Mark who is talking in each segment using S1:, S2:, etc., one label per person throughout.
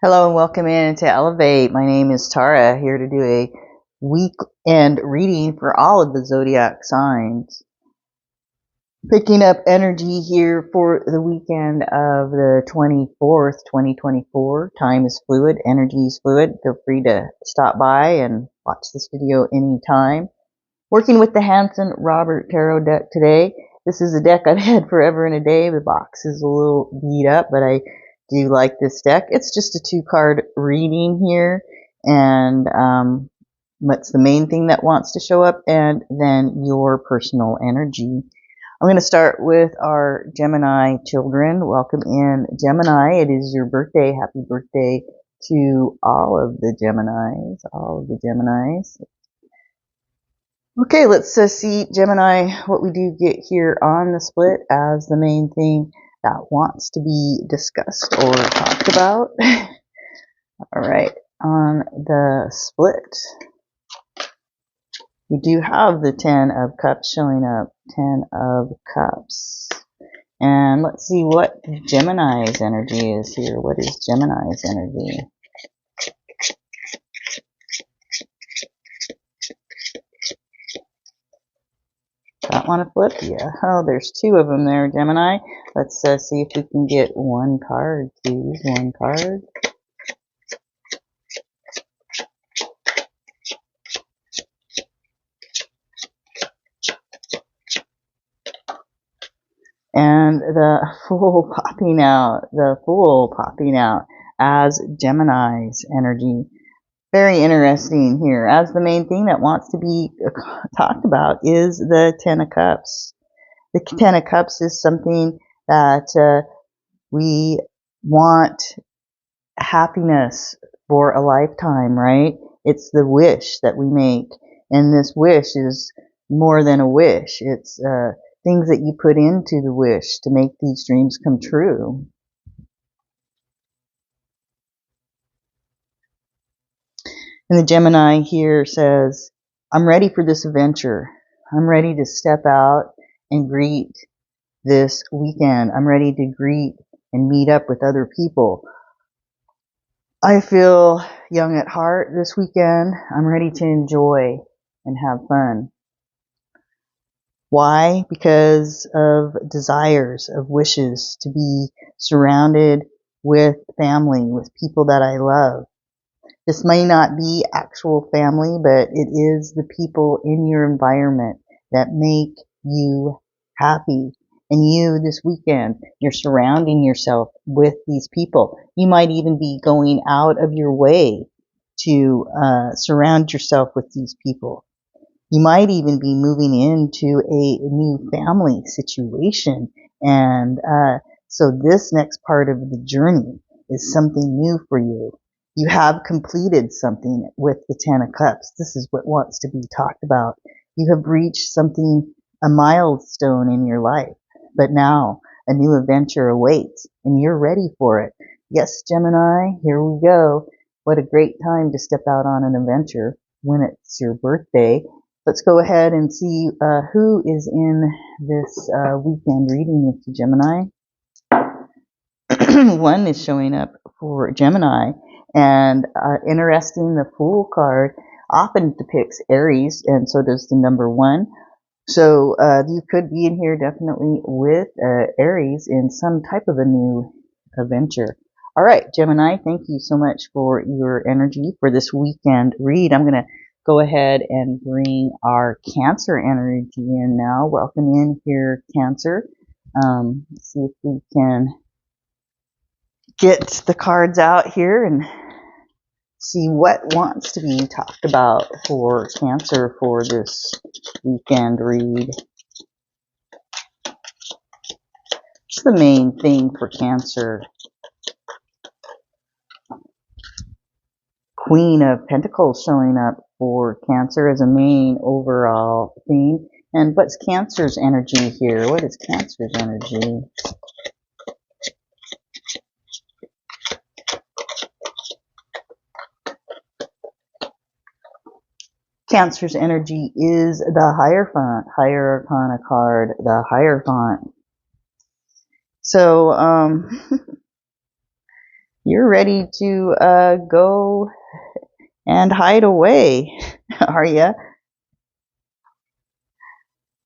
S1: Hello and welcome in to Elevate. My name is Tara, here to do a weekend reading for all of the Zodiac signs. Picking up energy here for the weekend of the 24th, 2024. Time is fluid, energy is fluid. Feel free to stop by and watch this video anytime. Working with the Hanson-Roberts Tarot deck today. This is a deck I've had forever and a day. The box is a little beat up, but I do like this deck. It's just a 2-card reading here, and what's the main thing that wants to show up, and then your personal energy. I'm going to start with our Gemini children. Welcome in, Gemini. It is your birthday. Happy birthday to all of the Geminis. Okay, let's see, Gemini, what we do get here on the split as the main thing that wants to be discussed or talked about. All right, on the split, we do have the 10 of Cups showing up, 10 of Cups. And let's see what Gemini's energy is here. What is Gemini's energy? That one a flip? Yeah. Oh, there's 2 of them there, Gemini. Let's see if we can get one card, please. One card. And the Fool popping out. The Fool popping out as Gemini's energy. Very interesting here, as the main thing that wants to be talked about is the 10 of Cups. The 10 of Cups is something that we want happiness for a lifetime, right? It's the wish that we make, and this wish is more than a wish. It's things that you put into the wish to make these dreams come true. And the Gemini here says, I'm ready for this adventure. I'm ready to step out and greet this weekend. I'm ready to greet and meet up with other people. I feel young at heart this weekend. I'm ready to enjoy and have fun. Why? Because of desires, of wishes to be surrounded with family, with people that I love. This may not be actual family, but it is the people in your environment that make you happy. And you, this weekend, you're surrounding yourself with these people. You might even be going out of your way to surround yourself with these people. You might even be moving into a new family situation. And so this next part of the journey is something new for you. You have completed something with the 10 of Cups. This is what wants to be talked about. You have reached something, a milestone in your life, but now a new adventure awaits and you're ready for it. Yes, Gemini, here we go. What a great time to step out on an adventure when it's your birthday. Let's go ahead and see who is in this weekend reading with you, Gemini. 1 is showing up for Gemini. And interesting, the Fool card often depicts Aries, and so does the number 1. So you could be in here definitely with Aries in some type of a new adventure. All right, Gemini, thank you so much for your energy for this weekend read. I'm going to go ahead and bring our Cancer energy in now. Welcome in here, Cancer. Let's see if we can get the cards out here and see what wants to be talked about for Cancer for this weekend read. What's the main thing for Cancer? Queen of Pentacles showing up for Cancer as a main overall theme. And what's Cancer's energy here? What is Cancer's energy? Cancer's energy is the Hierophant, Higher Arcana card, the Hierophant. So, You're ready to go and hide away, are you?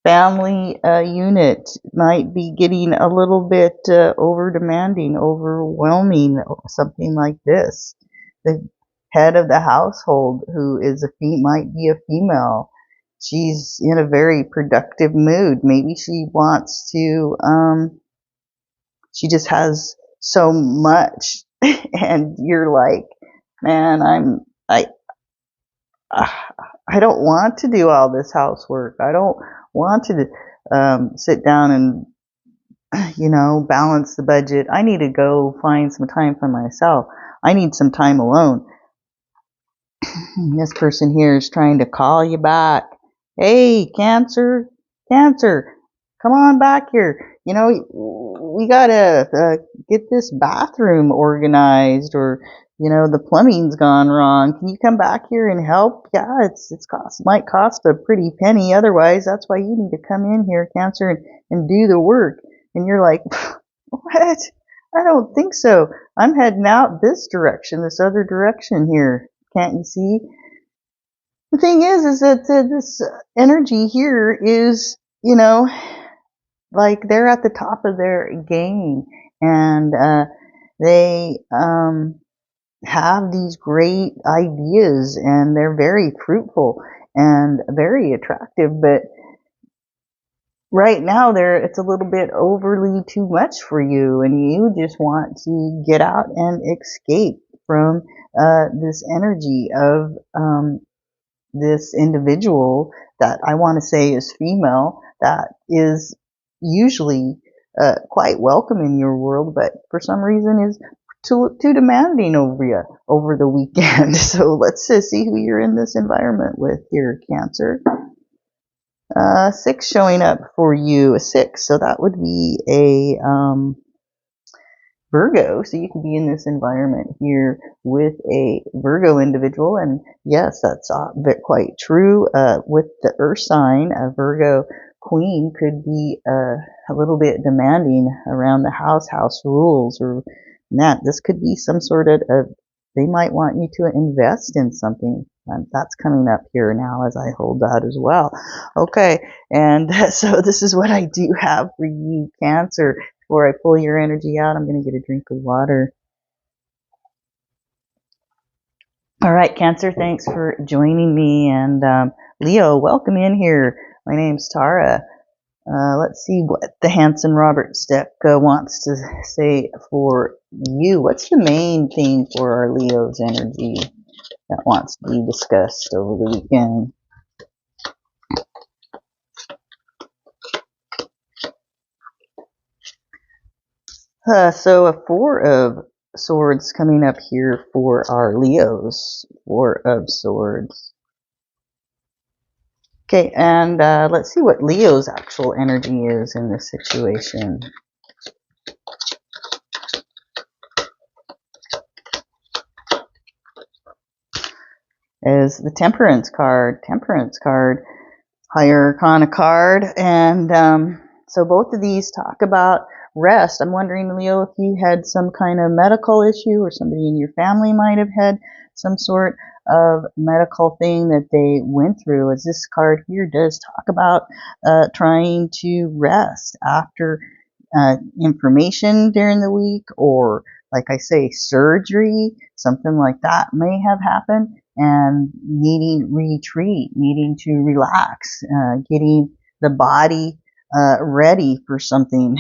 S1: Family unit might be getting a little bit over demanding, overwhelming, something like this. The head of the household, who is might be a female. She's in a very productive mood. Maybe she wants to, she just has so much, and you're like, man, I don't want to do all this housework. I don't want to sit down and, balance the budget. I need to go find some time for myself. I need some time alone. This person here is trying to call you back. Hey, Cancer, come on back here. We gotta get this bathroom organized, or the plumbing's gone wrong. Can you come back here and help? Yeah, might cost a pretty penny otherwise. That's why you need to come in here, Cancer, and do the work. And you're like, what? I don't think so. I'm heading out this direction, this other direction here. Can't you see? The thing is that this energy here is, like they're at the top of their game, and they have these great ideas, and they're very fruitful and very attractive, but right now it's a little bit overly too much for you, and you just want to get out and escape from this energy of this individual that I want to say is female, that is usually quite welcome in your world, but for some reason is too demanding over you over the weekend. So let's see who you're in this environment with here, Cancer. 6 showing up for you, a 6. So that would be a Virgo. So you can be in this environment here with a Virgo individual. And yes, that's quite true. With the Earth sign, a Virgo queen could be a little bit demanding around the house rules, or that this could be some sort of they might want you to invest in something. That's coming up here now as I hold that as well. Okay, and so this is what I do have for you, Cancer. Before I pull your energy out, I'm going to get a drink of water. All right, Cancer, thanks for joining me. And Leo, welcome in here. My name's Tara. Let's see what the Hanson-Roberts Deck wants to say for you. What's the main theme for our Leo's energy that wants to be discussed over the weekend? So a 4 of Swords coming up here for our Leos. 4 of Swords. Okay, and let's see what Leo's actual energy is in this situation. Is the Temperance card. Higher Arcana card. And so both of these talk about rest. I'm wondering, Leo, if you had some kind of medical issue, or somebody in your family might have had some sort of medical thing that they went through, as this card here does talk about trying to rest after information during the week, or like I say, surgery, something like that may have happened, and needing retreat, needing to relax, getting the body ready for something.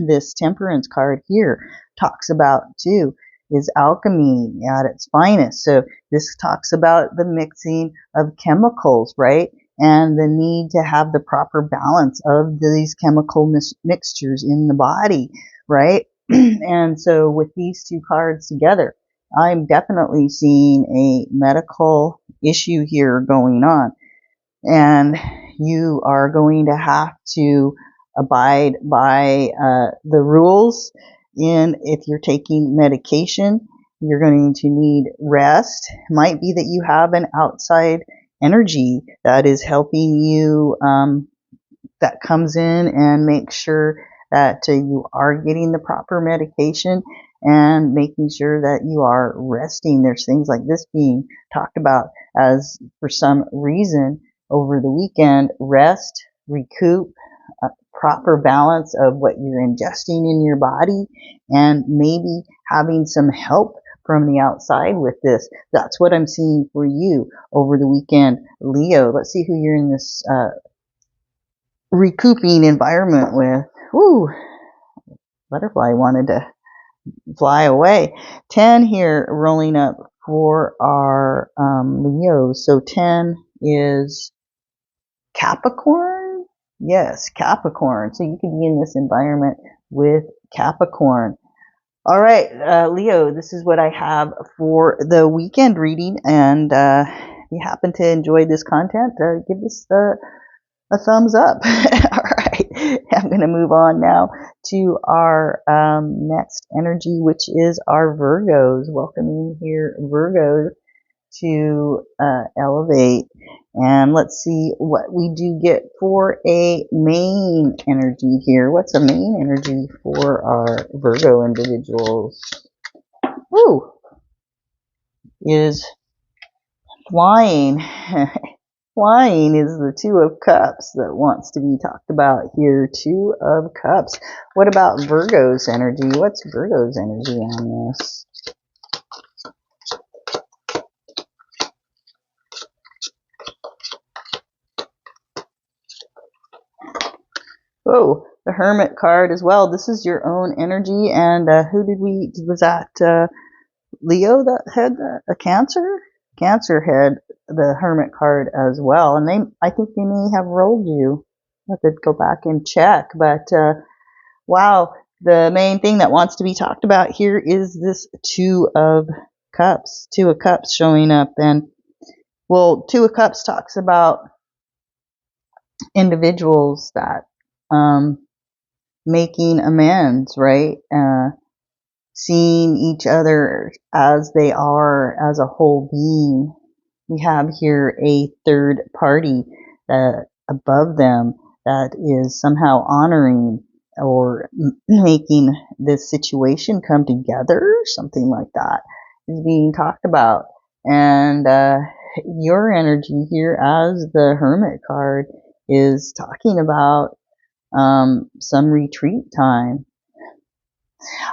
S1: This Temperance card here talks about too is alchemy at its finest. So this talks about the mixing of chemicals, right? And the need to have the proper balance of these chemical mixtures in the body, right? And so with these two cards together, I'm definitely seeing a medical issue here going on. And you are going to have to abide by the rules. And if you're taking medication, you're going to need rest. It might be that you have an outside energy that is helping you, that comes in and makes sure that you are getting the proper medication, and making sure that you are resting. There's things like this being talked about as, for some reason, over the weekend, rest, recoup, proper balance of what you're ingesting in your body, and maybe having some help from the outside with this. That's what I'm seeing for you over the weekend, Leo. Let's see who you're in this recouping environment with. Woo! Butterfly wanted to fly away. 10 here rolling up for our Leos. So 10 is Capricorn. Yes, Capricorn. So you could be in this environment with Capricorn. All right, Leo, this is what I have for the weekend reading. And if you happen to enjoy this content, give us a thumbs up. All right, I'm going to move on now to our next energy, which is our Virgos. Welcome in here, Virgos, to elevate. And let's see what we do get for a main energy here. What's a main energy for our Virgo individuals? Woo! Is flying. Flying is the Two of Cups that wants to be talked about here. Two of Cups. What about Virgo's energy? What's Virgo's energy on this? Oh, the Hermit card as well. This is your own energy. And was that Leo that had a Cancer? Cancer had the Hermit card as well. And I think they may have rolled you. I have to go back and check. But wow, the main thing that wants to be talked about here is this Two of Cups. Two of Cups showing up. And, well, Two of Cups talks about individuals that making amends, right? Seeing each other as they are, as a whole being. We have here a third party above them that is somehow honoring or making this situation come together. Something like that is being talked about. And your energy here as the Hermit card is talking about some retreat time.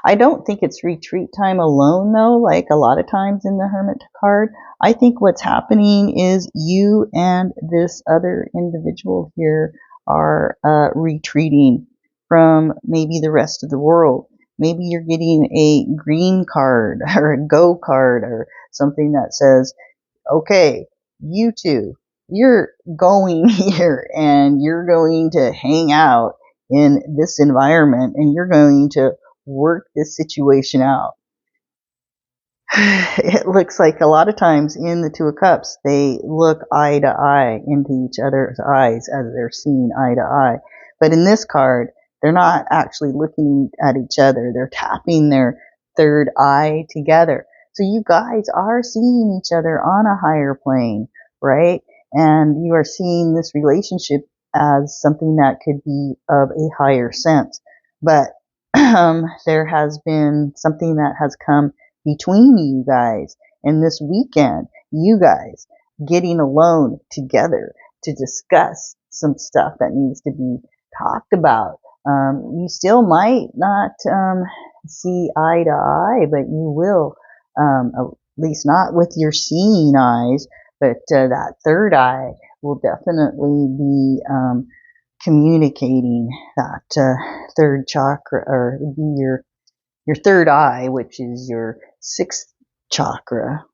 S1: I don't think it's retreat time alone, though, like a lot of times in the Hermit card. I think what's happening is you and this other individual here are retreating from maybe the rest of the world. Maybe you're getting a green card or a go card or something that says, okay, you two, you're going here and you're going to hang out in this environment and you're going to work this situation out. It looks like a lot of times in the Two of Cups, they look eye to eye into each other's eyes as they're seeing eye to eye. But in this card, they're not actually looking at each other. They're tapping their third eye together. So you guys are seeing each other on a higher plane, right? And you are seeing this relationship as something that could be of a higher sense. But there has been something that has come between you guys. And this weekend, you guys getting alone together to discuss some stuff that needs to be talked about. You still might not see eye to eye, but you will, at least not with your seeing eyes, but that third eye will definitely be communicating that third chakra, or be your third eye, which is your sixth chakra.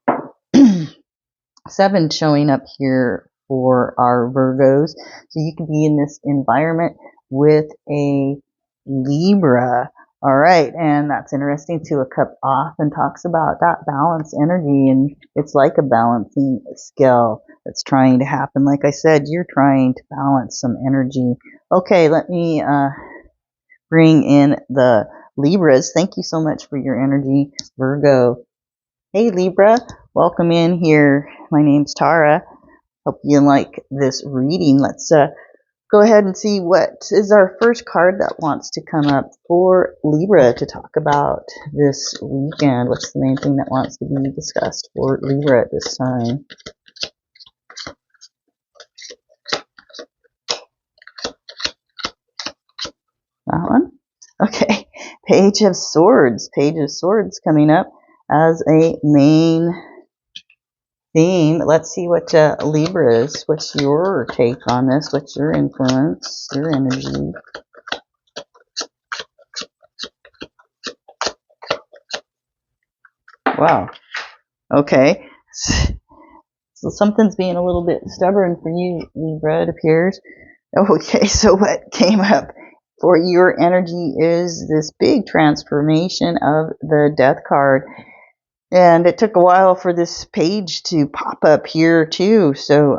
S1: 7 showing up here for our Virgos. So you could be in this environment with a Libra. All right, and that's interesting too. A cup often talks about that balance energy, and it's like a balancing scale that's trying to happen. Like I said, you're trying to balance some energy. Okay, let me bring in the Libras. Thank you so much for your energy, Virgo. Hey Libra, welcome in here. My name's Tara. Hope you like this reading. Let's go ahead and see what is our first card that wants to come up for Libra to talk about this weekend. What's the main thing that wants to be discussed for Libra at this time? That one? Okay. Page of Swords. Page of Swords coming up as a main theme. Let's see what Libra is. What's your take on this? What's your influence? Your energy? Wow. Okay. So something's being a little bit stubborn for you, Libra, it appears. Okay, so what came up for your energy is this big transformation of the Death card. And it took a while for this page to pop up here too. So,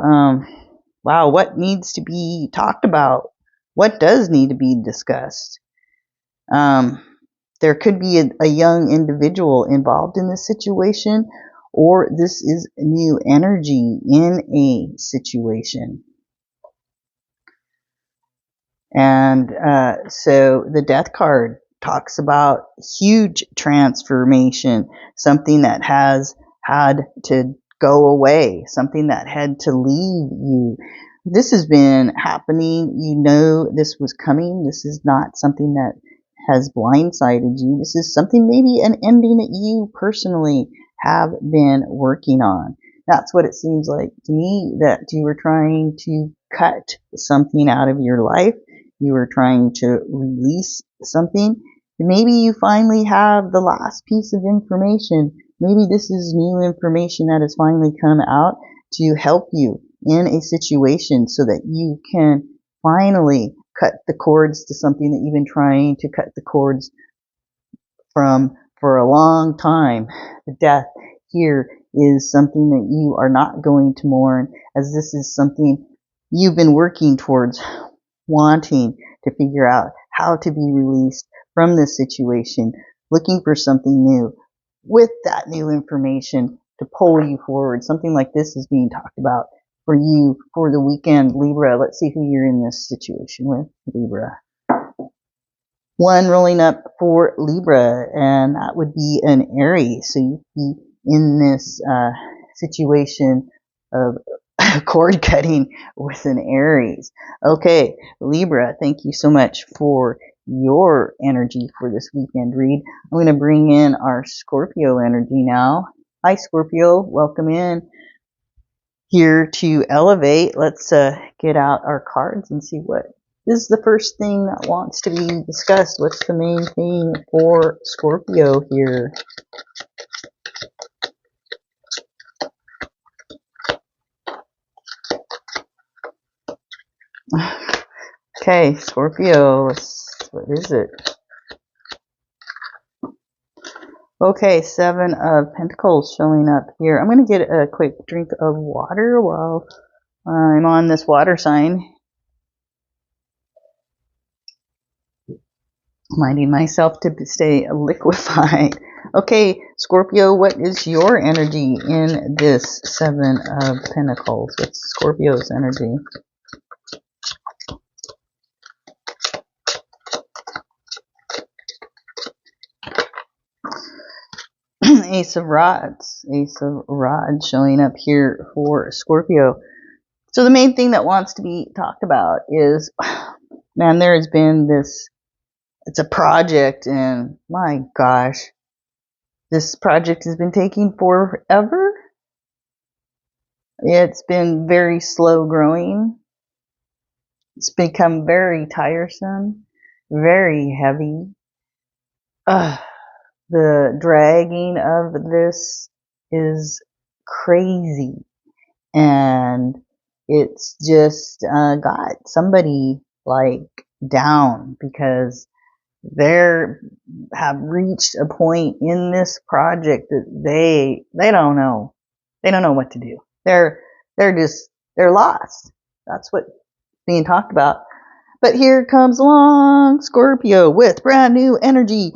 S1: wow, what needs to be talked about? What does need to be discussed? There could be a young individual involved in this situation, or this is new energy in a situation. And so the Death card talks about huge transformation, something that has had to go away, something that had to leave you. This has been happening. You know this was coming. This is not something that has blindsided you. This is something, maybe an ending that you personally have been working on. That's what it seems like to me, that you were trying to cut something out of your life. You were trying to release something. Maybe you finally have the last piece of information. Maybe this is new information that has finally come out to help you in a situation so that you can finally cut the cords to something that you've been trying to cut the cords from for a long time. The Death here is something that you are not going to mourn, as this is something you've been working towards, wanting to figure out how to be released from this situation, looking for something new with that new information to pull you forward. Something like this is being talked about for you for the weekend, Libra. Let's see who you're in this situation with, Libra. One rolling up for Libra, and that would be an Aries. So you'd be in this situation of cord cutting with an Aries. Okay, Libra, thank you so much for your energy for this weekend read. I'm going to bring in our Scorpio energy now. Hi, Scorpio. Welcome in here to Elevate. Let's get out our cards and see what is the first thing that wants to be discussed. What's the main thing for Scorpio here? Okay, Scorpio, what is it? Okay, Seven of Pentacles showing up here. I'm going to get a quick drink of water while I'm on this water sign. Minding myself to stay liquefied. Okay, Scorpio, what is your energy in this Seven of Pentacles? What's Scorpio's energy? Ace of Rods. Ace of Rods showing up here for Scorpio. So the main thing that wants to be talked about is, man, there has been this, it's a project, and my gosh, this project has been taking forever. It's been very slow growing. It's become very tiresome, very heavy. The dragging of this is crazy, and it's just got somebody like down, because they have reached a point in this project that they don't know what to do. They're lost. That's what's being talked about. But here comes along Scorpio with brand new energy.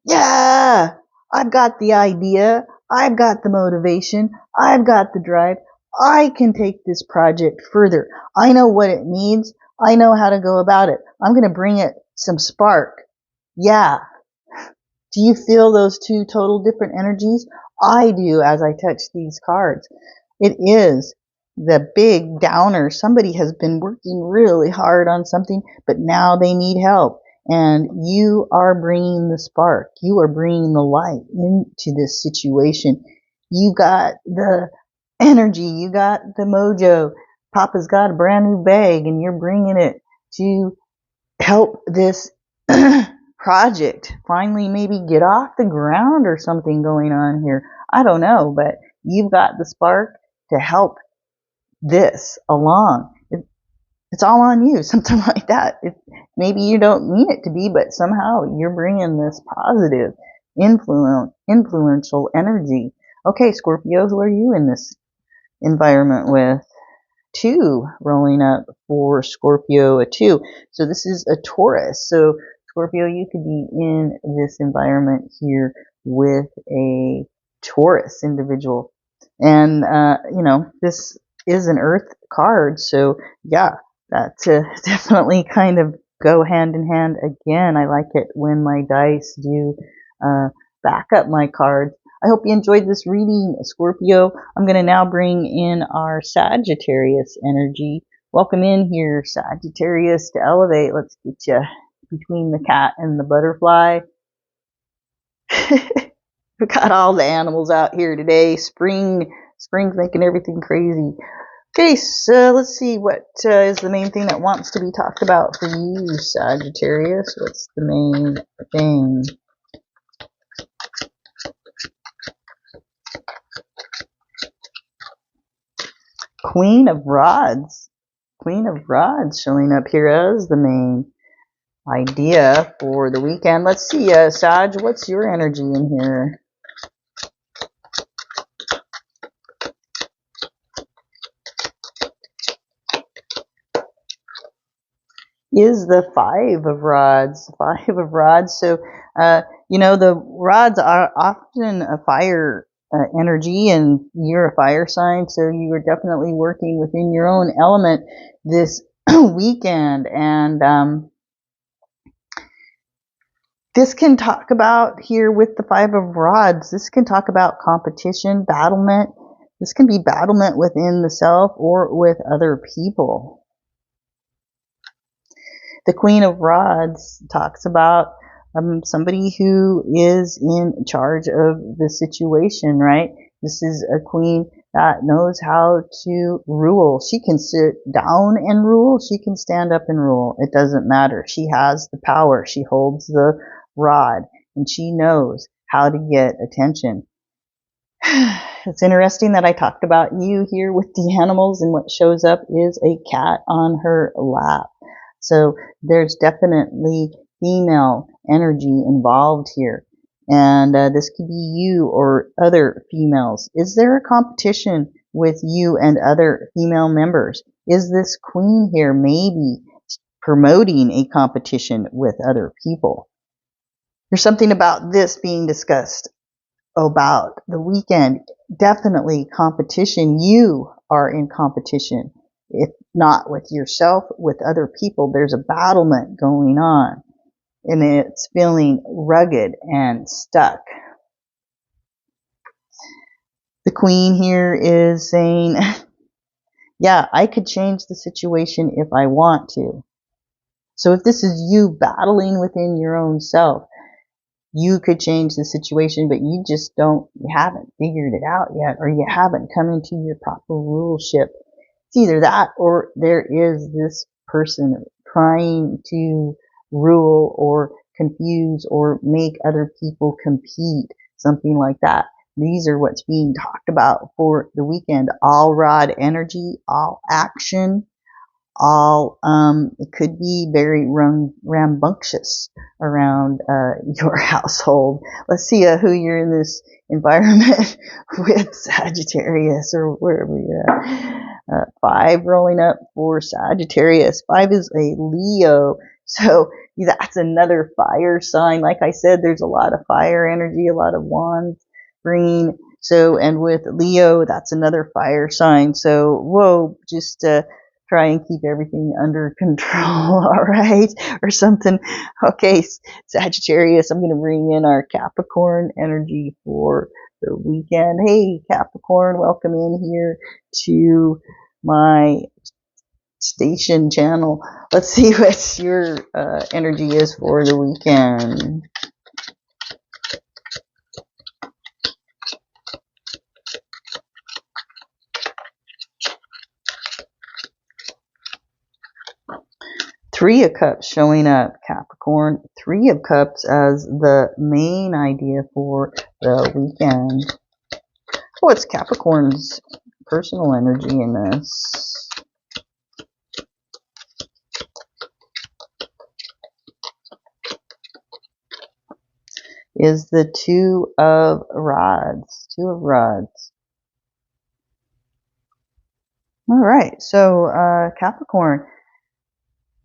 S1: Yeah, I've got the idea. I've got the motivation. I've got the drive. I can take this project further. I know what it needs. I know how to go about it. I'm going to bring it some spark. Yeah. Do you feel those two total different energies? I do as I touch these cards. It is the big downer. Somebody has been working really hard on something, but now they need help. And you are bringing the spark. You are bringing the light into this situation. You got the energy. You got the mojo. Papa's got a brand new bag and you're bringing it to help this project finally maybe get off the ground or something going on here. I don't know, but you've got the spark to help this along. It's all on you, something like that. Maybe you don't mean it to be, but somehow you're bringing this positive, influential energy. Okay, Scorpio, who are you in this environment with? 2 rolling up for Scorpio, a 2. So this is a Taurus. So Scorpio, you could be in this environment here with a Taurus individual. And, this is an Earth card. So yeah, that definitely kind of go hand in hand again. I like it when my dice do back up my cards. I hope you enjoyed this reading, Scorpio. I'm going to now bring in our Sagittarius energy. Welcome in here, Sagittarius, to elevate. Let's get you between the cat and the butterfly. We've got all the animals out here today. Spring's making everything crazy. Okay, so let's see what is the main thing that wants to be talked about for you, Sagittarius. What's the main thing? Queen of Rods. Queen of Rods showing up here as the main idea for the weekend. Let's see, Sag, what's your energy in here? Is the 5 of Rods. 5 of Rods. So, the rods are often a fire energy, and you're a fire sign, so you are definitely working within your own element this weekend. And this can talk about here with the 5 of Rods, this can talk about competition, battlement. This can be battlement within the self or with other people. The Queen of Rods talks about somebody who is in charge of the situation, right? This is a queen that knows how to rule. She can sit down and rule. She can stand up and rule. It doesn't matter. She has the power. She holds the rod, and she knows how to get attention. It's interesting that I talked about you here with the animals, and what shows up is a cat on her lap. So there's definitely female energy involved here. And this could be you or other females. Is there a competition with you and other female members? Is this queen here maybe promoting a competition with other people? There's something about this being discussed about the weekend. Definitely competition. You are in competition. If not with yourself, with other people, there's a battlement going on, and it's feeling rugged and stuck. The queen here is saying, yeah, I could change the situation if I want to. So if this is you battling within your own self, you could change the situation, but you haven't figured it out yet, or you haven't come into your proper ruleship. It's either that, or there is this person trying to rule or confuse or make other people compete, something like that. These are what's being talked about for the weekend. All rod energy, all action, all it could be very rambunctious around your household. Let's see who you're in this environment with, Sagittarius, or wherever you're at. 5 rolling up for Sagittarius. 5 is a Leo, so that's another fire sign. Like I said, there's a lot of fire energy, a lot of wands bringing. So, and with Leo, that's another fire sign. So, whoa, just try and keep everything under control, all right? Or something. Okay, Sagittarius, I'm going to bring in our Capricorn energy for the weekend. Hey, Capricorn, welcome in here to my station channel. Let's see what your energy is for the weekend. Three of Cups showing up, Capricorn. Three of Cups as the main idea for the weekend. What's Capricorn's personal energy in this? Is the Two of Rods. Two of Rods. All right, so Capricorn.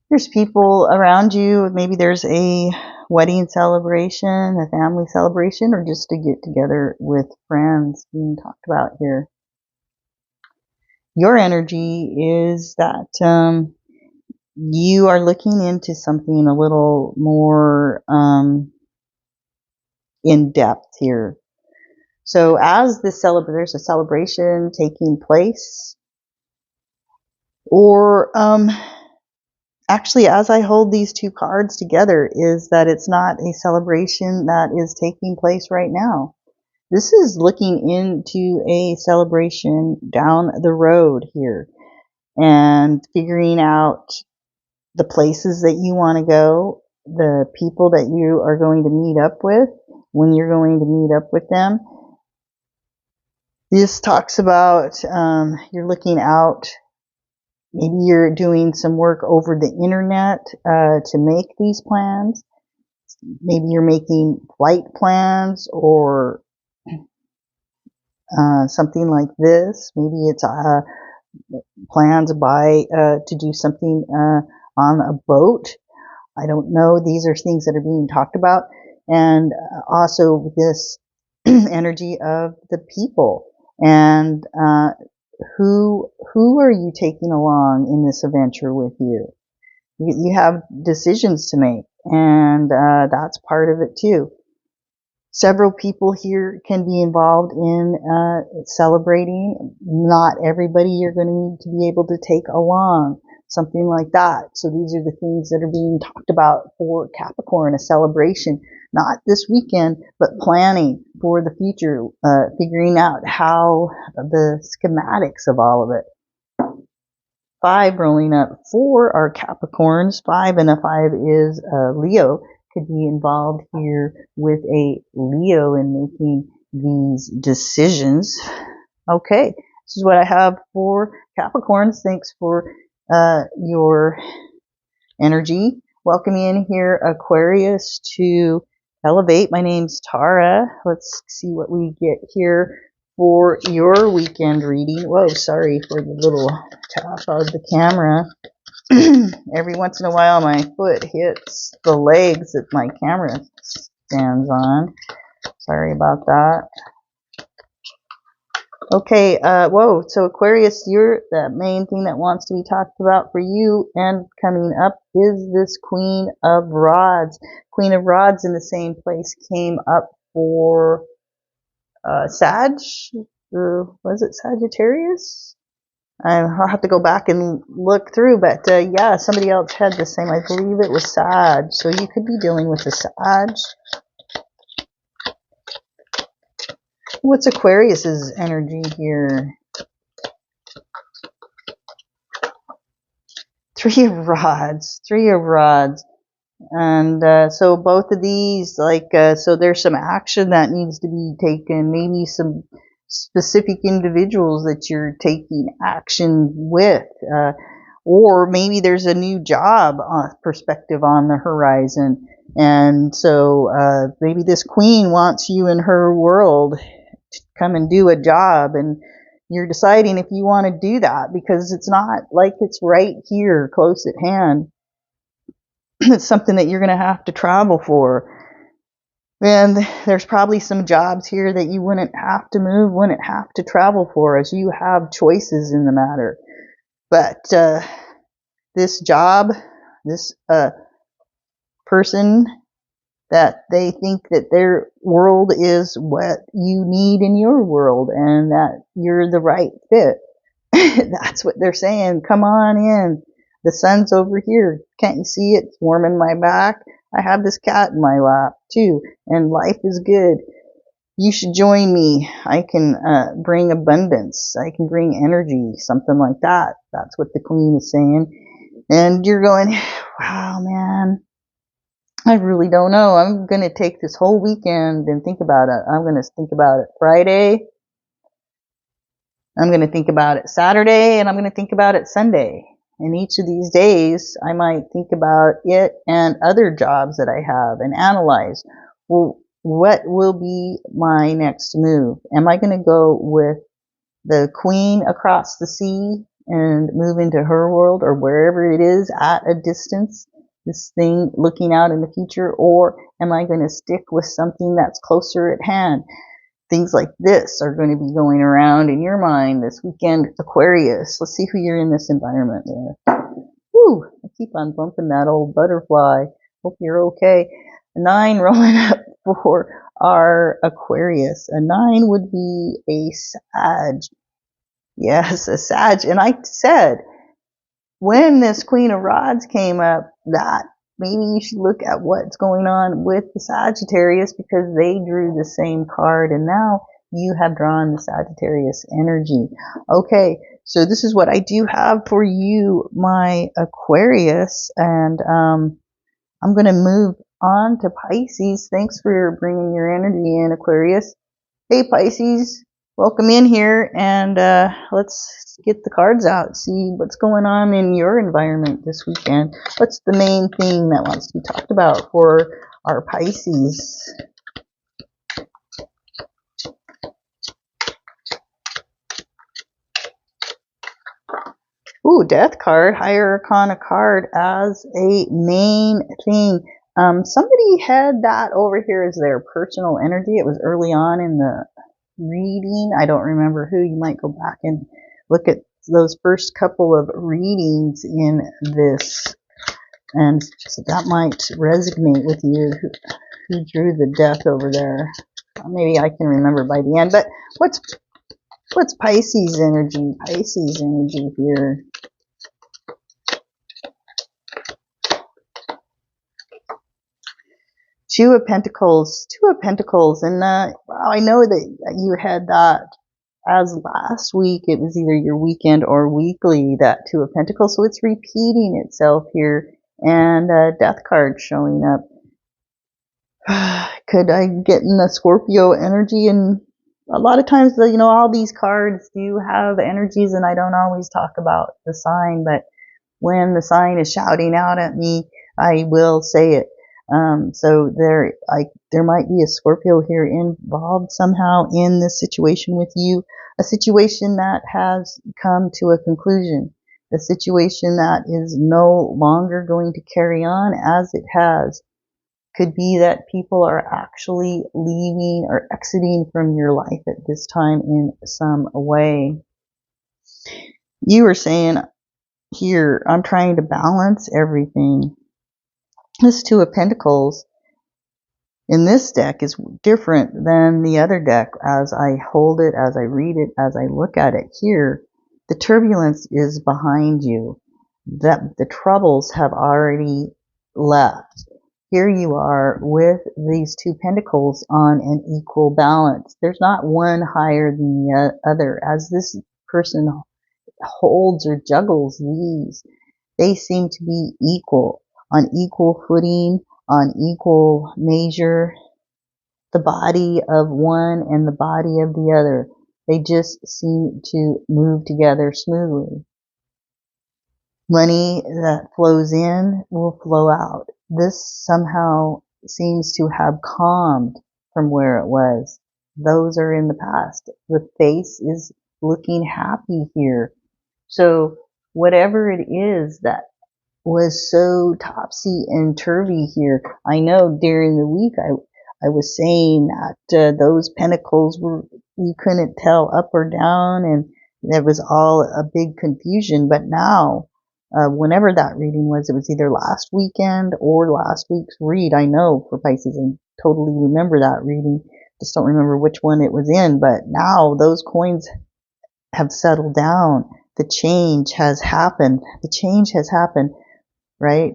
S1: There's people around you. Maybe there's a wedding celebration, a family celebration, or just a get together with friends being talked about here. Your energy is that you are looking into something a little more in depth here. So as this there's a celebration taking place, or actually, as I hold these two cards together, is that it's not a celebration that is taking place right now. This is looking into a celebration down the road here and figuring out the places that you want to go, the people that you are going to meet up with, when you're going to meet up with them. This talks about you're looking out. Maybe you're doing some work over the internet to make these plans. Maybe you're making flight plans or something like this. Maybe it's plans to do something on a boat. I don't know. These are things that are being talked about. And also this energy of the people. And who are you taking along in this adventure with you? You have decisions to make, and that's part of it too. Several people here can be involved in celebrating. Not everybody you're going to need to be able to take along, something like that. So these are the things that are being talked about for Capricorn, a celebration, not this weekend, but planning for the future, figuring out how the schematics of all of it. 5 rolling up for our Capricorns. 5 and a 5 is Leo. Could be involved here with a Leo in making these decisions. Okay, this is what I have for Capricorns. Thanks for your energy. Welcome in here, Aquarius, to Elevate. My name's Tara. Let's see what we get here for your weekend reading. Whoa, sorry for the little tap of the camera. Every once in a while my foot hits the legs that my camera stands on. Sorry about that. Okay, whoa, so Aquarius, the main thing that wants to be talked about for you and coming up is this Queen of Rods. Queen of Rods in the same place came up for was it Sagittarius? I'll have to go back and look through, but yeah, somebody else had the same. I believe it was Sag, so you could be dealing with a Sag. What's Aquarius's energy here? 3 of Rods. 3 of Rods. And so both of these, so there's some action that needs to be taken. Maybe some specific individuals that you're taking action with. Or maybe there's a new job perspective on the horizon. And so maybe this queen wants you in her world to come and do a job. And you're deciding if you want to do that because it's not like it's right here, close at hand. It's something that you're going to have to travel for. And there's probably some jobs here that you wouldn't have to move, wouldn't have to travel for, as you have choices in the matter. But this job, this person that they think that their world is what you need in your world and that you're the right fit. That's what they're saying. Come on in. The sun's over here. Can't you see it? It's warming my back. I have this cat in my lap too, and life is good. You should join me. I can bring abundance. I can bring energy, something like that. That's what the queen is saying. And you're going, wow, man, I really don't know. I'm going to take this whole weekend and think about it. I'm going to think about it Friday. I'm going to think about it Saturday, and I'm going to think about it Sunday. And each of these days, I might think about it and other jobs that I have and analyze, well, what will be my next move? Am I going to go with the queen across the sea and move into her world or wherever it is at a distance, this thing looking out in the future? Or am I going to stick with something that's closer at hand? Things like this are going to be going around in your mind this weekend, Aquarius. Let's see who you're in this environment with. Woo! I keep on bumping that old butterfly. Hope you're okay. A 9 rolling up for our Aquarius. A 9 would be a Sag. Yes, a Sag. And I said, when this Queen of Rods came up, that maybe you should look at what's going on with the Sagittarius because they drew the same card and now you have drawn the Sagittarius energy. Okay, so this is what I do have for you, my Aquarius, and I'm going to move on to Pisces. Thanks for bringing your energy in, Aquarius. Hey, Pisces, welcome in here, and let's get the cards out, see what's going on in your environment this weekend. What's the main thing that wants to be talked about for our Pisces? Ooh, Death card, Higher Arcana card as a main thing. Somebody had that over here as their personal energy. It was early on in the reading. I don't remember who. You might go back and look at those first couple of readings in this, and so that might resonate with you. Who drew the death over there? Maybe I can remember by the end. But what's Pisces energy? Pisces energy here. Two of Pentacles, and wow, I know that you had that as last week. It was either your weekend or weekly, that Two of Pentacles, so it's repeating itself here, and Death card showing up. Could I get in the Scorpio energy? And a lot of times, all these cards do have energies, and I don't always talk about the sign, but when the sign is shouting out at me, I will say it. So there might be a Scorpio here involved somehow in this situation with you, a situation that has come to a conclusion, a situation that is no longer going to carry on as it has. Could be that people are actually leaving or exiting from your life at this time in some way. You are saying here, I'm trying to balance everything. This Two of Pentacles in this deck is different than the other deck. As I hold it, as I read it, as I look at it here, the turbulence is behind you. That the troubles have already left. Here you are with these Two Pentacles on an equal balance. There's not one higher than the other. As this person holds or juggles these, they seem to be equal, on equal footing, on equal measure. The body of one and the body of the other, they just seem to move together smoothly. Money that flows in will flow out. This somehow seems to have calmed from where it was. Those are in the past. The face is looking happy here. So whatever it is that was so topsy and turvy here, I know during the week I was saying that those pentacles were, you couldn't tell up or down, and It was all a big confusion. But now, whenever that reading was, it was either last weekend or last week's read. I know for Pisces, I totally remember that reading. Just don't remember which one it was in. But now those coins have settled down. The change has happened. The change has happened, right?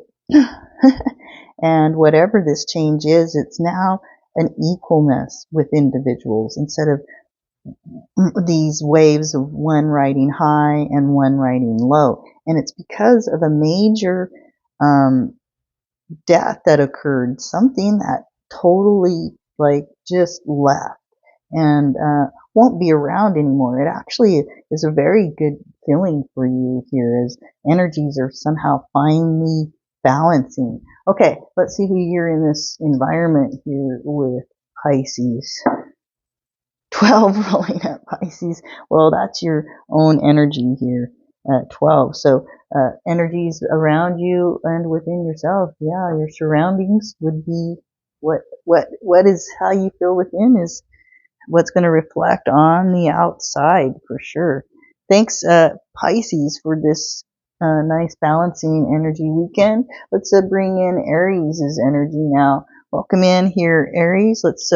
S1: And whatever this change is, it's now an equalness with individuals instead of these waves of one riding high and one riding low. And it's because of a major death that occurred, something that totally just left and won't be around anymore. It actually is a very good feeling for you here as energies are somehow finally balancing. Okay, let's see who you're in this environment here with Pisces. 12 rolling at Pisces. Well, that's your own energy here at 12. So energies around you and within yourself. Yeah, your surroundings would be what is how you feel within is what's going to reflect on the outside for sure. Thanks, Pisces, for this nice balancing energy weekend. Let's bring in Aries' energy now. Welcome in here, Aries. Let's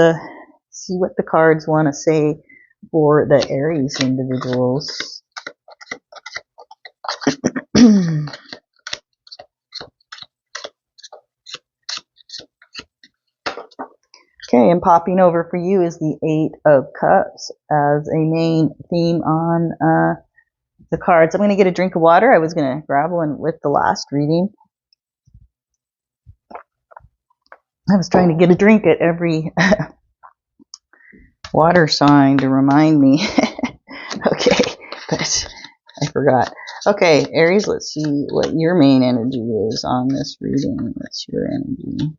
S1: see what the cards want to say for the Aries individuals. Okay, and popping over for you is the Eight of Cups as a main theme on the cards. I'm going to get a drink of water. I was going to grab one with the last reading. I was trying to get a drink at every water sign to remind me. Okay, but I forgot. Okay, Aries, let's see what your main energy is on this reading. What's your energy?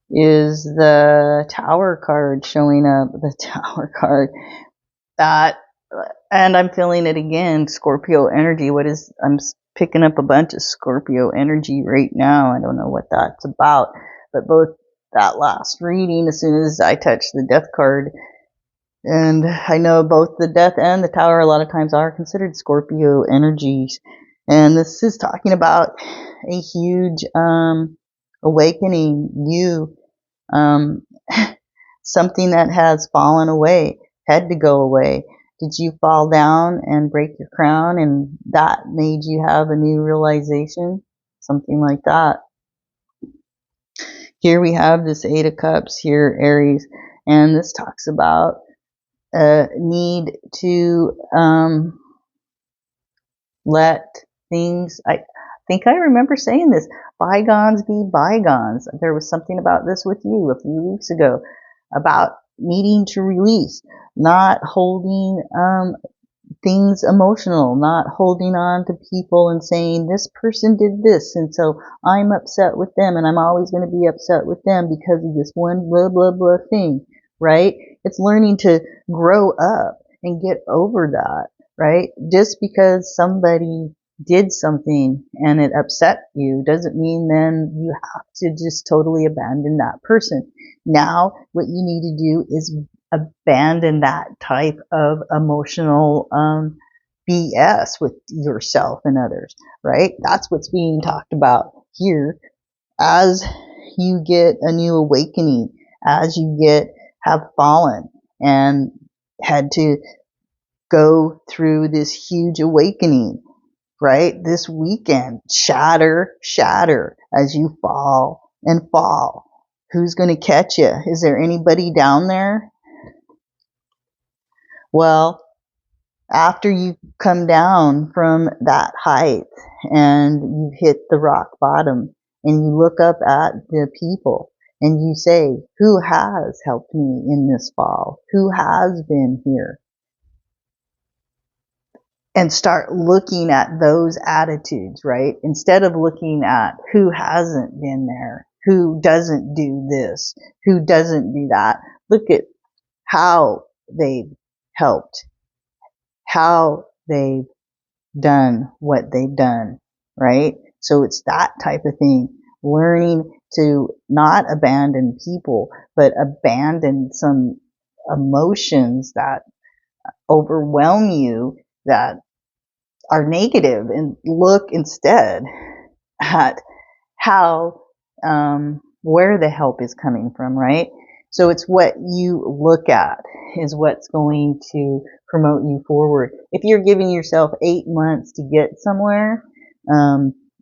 S1: Is the Tower card showing up? The Tower card. That, and I'm feeling it again, Scorpio energy. I'm picking up a bunch of Scorpio energy right now. I don't know what that's about, but both that last reading, as soon as I touch the Death card, and I know both the Death and the Tower a lot of times are considered Scorpio energies. And this is talking about a huge awakening, something that has fallen away, had to go away. Did you fall down and break your crown and that made you have a new realization? Something like that. Here we have this Eight of Cups here, Aries, and this talks about a need to let things, I think I remember saying this, bygones be bygones. There was something about this with you a few weeks ago about needing to release, not holding things emotional, not holding on to people and saying this person did this and so I'm upset with them and I'm always going to be upset with them because of this one blah blah blah thing, right? It's learning to grow up and get over that, right? Just because somebody did something and it upset you doesn't mean then you have to just totally abandon that person. Now what you need to do is abandon that type of emotional BS with yourself and others, right? That's what's being talked about here as you get a new awakening, as you have fallen and had to go through this huge awakening, right? This weekend, shatter as you fall and fall. Who's going to catch you? Is there anybody down there? Well, after you come down from that height and you've hit the rock bottom and you look up at the people and you say, who has helped me in this fall? Who has been here? And start looking at those attitudes, right? Instead of looking at who hasn't been there, who doesn't do this, who doesn't do that. Look at how they've helped, how they've done what they've done, right? So it's that type of thing. Learning to not abandon people, but abandon some emotions that overwhelm you, that are negative, and look instead at how, where the help is coming from, right? So it's what you look at is what's going to promote you forward. If you're giving yourself 8 months to get somewhere,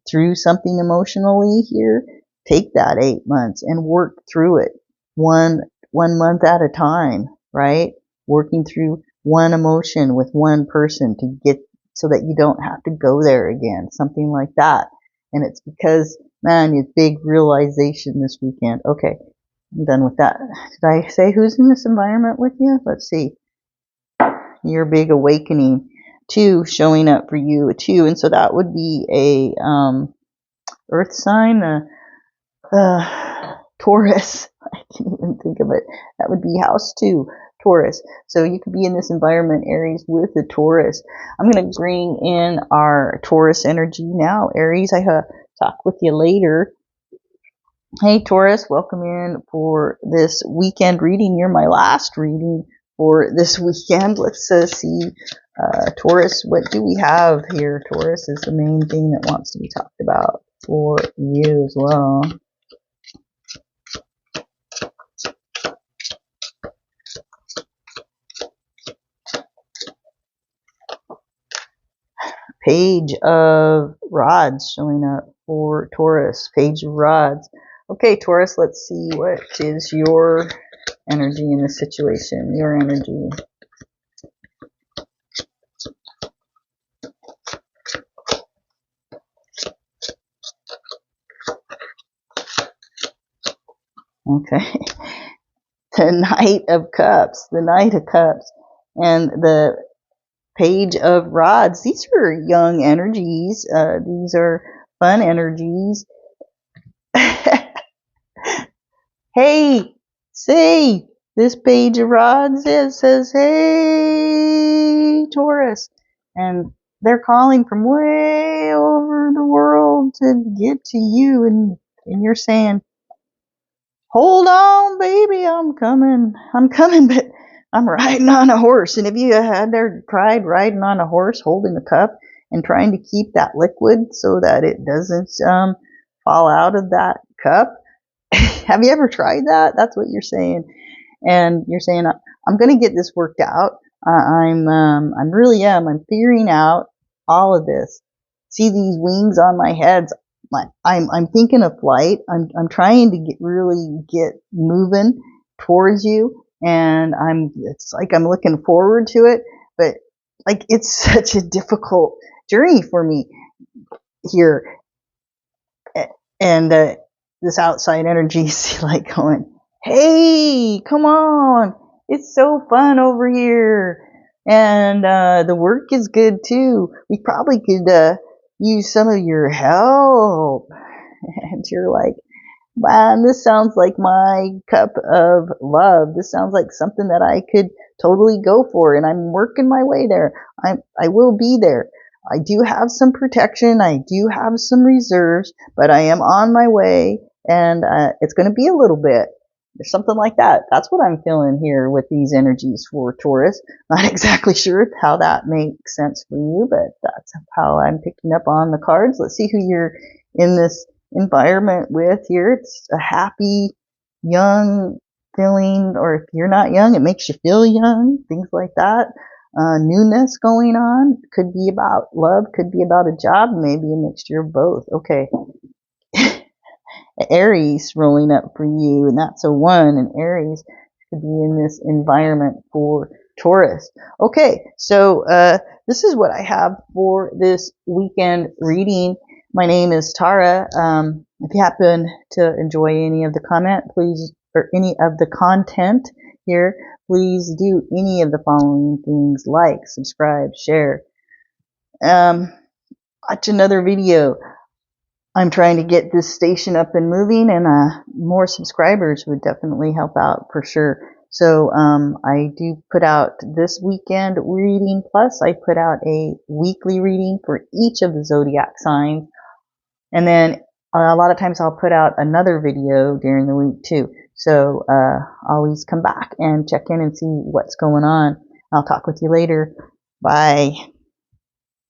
S1: through something emotionally here, take that 8 months and work through it one month at a time, right? Working through one emotion with one person to get so that you don't have to go there again, something like that. And it's because, man, it's big realization this weekend. Okay, I'm done with that. Did I say who's in this environment with you? Let's see. Your big awakening. 2 showing up for you. 2, and so that would be a earth sign, Taurus. I can't even think of it. That would be house 2, Taurus. So you could be in this environment, Aries, with the Taurus. I'm going to bring in our Taurus energy now. Aries, I talk with you later. Hey, Taurus, welcome in for this weekend reading. You're my last reading for this weekend. Let's see, Taurus, what do we have here? Taurus is the main thing that wants to be talked about for you as well. Page of Rods showing up for Taurus. Page of Rods. Okay, Taurus, let's see what is your energy in this situation. Your energy. Okay. The Knight of Cups. The Knight of Cups. And the Page of Rods. These are young energies. These are fun energies. Hey, see, this Page of Rods, it says, hey, Taurus. And they're calling from way over the world to get to you. And you're saying, hold on, baby, I'm coming, but I'm riding on a horse. And if you had ever tried riding on a horse, holding a cup and trying to keep that liquid so that it doesn't fall out of that cup, have you ever tried that? That's what you're saying. And you're saying, I'm going to get this worked out. I'm figuring out all of this. See these wings on my head? I'm thinking of flight. I'm trying to really get moving towards you, and it's like I'm looking forward to it, but like it's such a difficult journey for me here. And this outside energy is like going, hey, come on, it's so fun over here, and the work is good too. We probably could use some of your help. And you're like, man, this sounds like my cup of love. This sounds like something that I could totally go for, and I'm working my way there. I will be there. I do have some protection. I do have some reserves, but I am on my way, and it's going to be a little bit. There's something like that. That's what I'm feeling here with these energies for Taurus. Not exactly sure how that makes sense for you, but that's how I'm picking up on the cards. Let's see who you're in this environment with here. It's a happy, young feeling, or if you're not young, it makes you feel young, things like that. Newness going on. Could be about love, could be about a job, maybe a mixture of both. Okay. Aries rolling up for you, and that's a 1, and Aries could be in this environment for Taurus. Okay, so this is what I have for this weekend reading. My name is Tara. If you happen to enjoy any of the comment, please, or any of the content here, please do any of the following things: like, subscribe, share, watch another video. I'm trying to get this station up and moving, and more subscribers would definitely help out for sure. So I do put out this weekend reading, plus I put out a weekly reading for each of the zodiac signs. And then a lot of times I'll put out another video during the week too. So always come back and check in and see what's going on. I'll talk with you later. Bye.